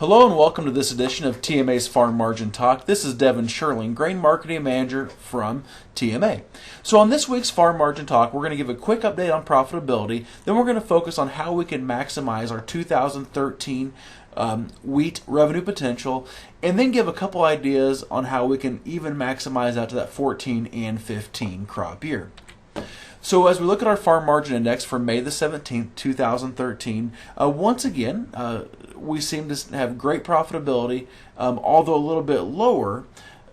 Hello and welcome to this edition of TMA's Farm Margin Talk. This is Devin Sherling, Grain Marketing Manager from TMA. So on this week's Farm Margin Talk, we're going to give a quick update on profitability. Then we're going to focus on how we can maximize our 2013 wheat revenue potential, and then give a couple ideas on how we can even maximize out to that 14 and 15 crop year. So as we look at our farm margin index for May the 17th, 2013, once again, we seem to have great profitability, although a little bit lower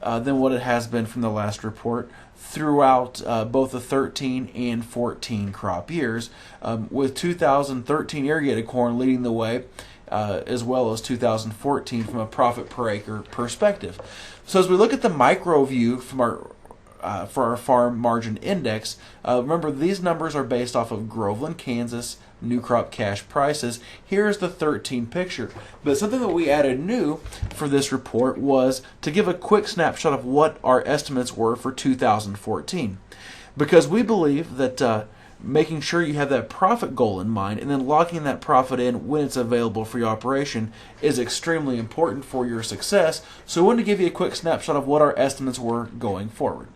than what it has been from the last report throughout both the 13 and 14 crop years, with 2013 irrigated corn leading the way, as well as 2014 from a profit per acre perspective. So as we look at the micro view from for our farm margin index, remember these numbers are based off of Groveland, Kansas, new crop cash prices. Here's the 13 picture. But something that we added new for this report was to give a quick snapshot of what our estimates were for 2014. Because we believe that making sure you have that profit goal in mind and then locking that profit in when it's available for your operation is extremely important for your success. So I wanted to give you a quick snapshot of what our estimates were going forward.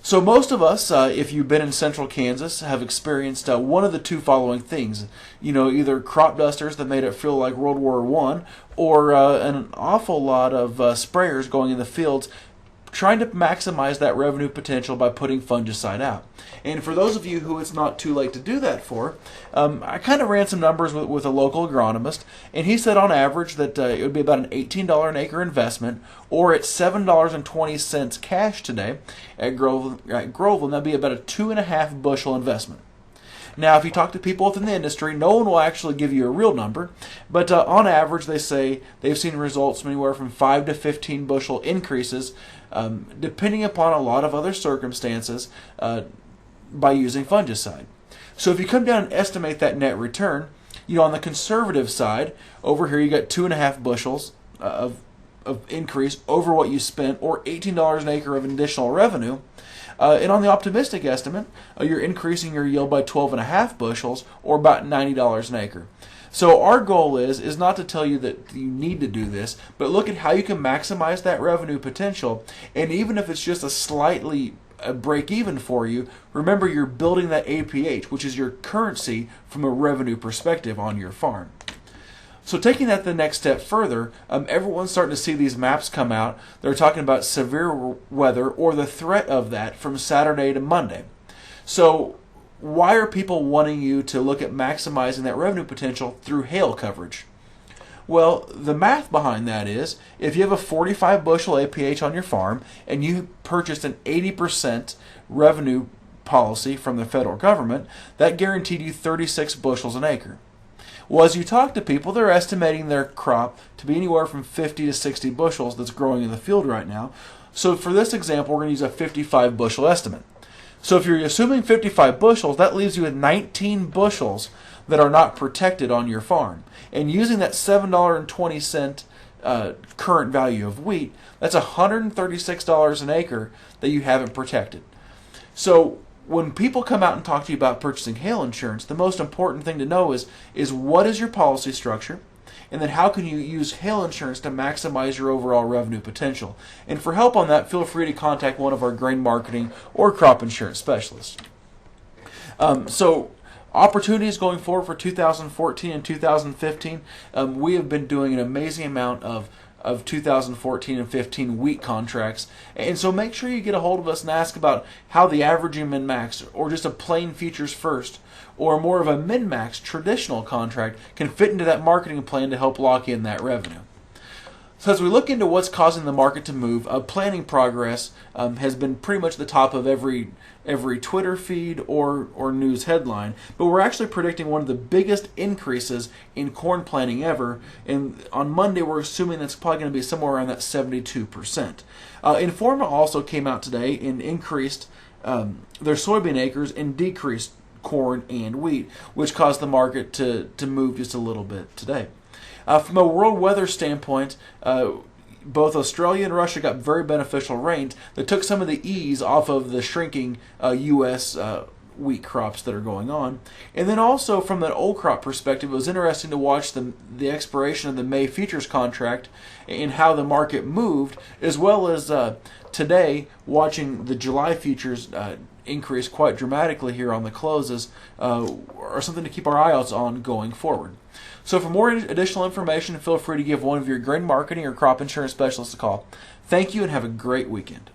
So most of us, if you've been in central Kansas, have experienced one of the two following things. You know, either crop dusters that made it feel like World War I, or an awful lot of sprayers going in the fields trying to maximize that revenue potential by putting fungicide out. And for those of you who it's not too late to do that for, I kind of ran some numbers with a local agronomist, and he said on average that it would be about an $18 an acre investment, or at $7.20 cash today at Groveland, that'd be about a 2.5 bushel investment. Now, if you talk to people within the industry, no one will actually give you a real number, but on average, they say they've seen results from anywhere from 5 to 15 bushel increases, depending upon a lot of other circumstances, by using fungicide. So if you come down and estimate that net return, you know, on the conservative side, over here you got 2.5 bushels of increase over what you spent, or $18 an acre of additional revenue. And on the optimistic estimate, you're increasing your yield by 12.5 bushels, or about $90 an acre. So our goal is not to tell you that you need to do this, but look at how you can maximize that revenue potential. And even if it's just a slightly break even for you, remember you're building that APH, which is your currency from a revenue perspective on your farm. So taking that the next step further, everyone's starting to see these maps come out. They're talking about severe weather or the threat of that from Saturday to Monday. So why are people wanting you to look at maximizing that revenue potential through hail coverage? Well, the math behind that is if you have a 45 bushel APH on your farm and you purchased an 80% revenue policy from the federal government, that guaranteed you 36 bushels an acre. Well, as you talk to people, they're estimating their crop to be anywhere from 50 to 60 bushels that's growing in the field right now. So for this example, we're going to use a 55 bushel estimate. So if you're assuming 55 bushels, that leaves you with 19 bushels that are not protected on your farm. And using that $7.20 current value of wheat, that's $136 an acre that you haven't protected. So when people come out and talk to you about purchasing hail insurance, the most important thing to know is what is your policy structure, and then how can you use hail insurance to maximize your overall revenue potential. And for help on that, feel free to contact one of our grain marketing or crop insurance specialists. So opportunities going forward for 2014 and 2015, we have been doing an amazing amount of 2014 and 15 wheat contracts, and so make sure you get a hold of us and ask about how the averaging min-max, or just a plain futures first, or more of a min-max traditional contract can fit into that marketing plan to help lock in that revenue. So as we look into what's causing the market to move, planning progress has been pretty much the top of every Twitter feed or news headline, but we're actually predicting one of the biggest increases in corn planting ever, and on Monday we're assuming that's probably going to be somewhere around that 72%. Informa also came out today and increased their soybean acres and decreased corn and wheat, which caused the market to move just a little bit today. From a world weather standpoint, both Australia and Russia got very beneficial rains that took some of the ease off of the shrinking U.S. wheat crops that are going on. And then also from an old crop perspective, it was interesting to watch the expiration of the May futures contract and how the market moved, as well as today watching the July futures increase quite dramatically here on the closes, are something to keep our eye out on going forward. So for more additional information, feel free to give one of your grain marketing or crop insurance specialists a call. Thank you and have a great weekend.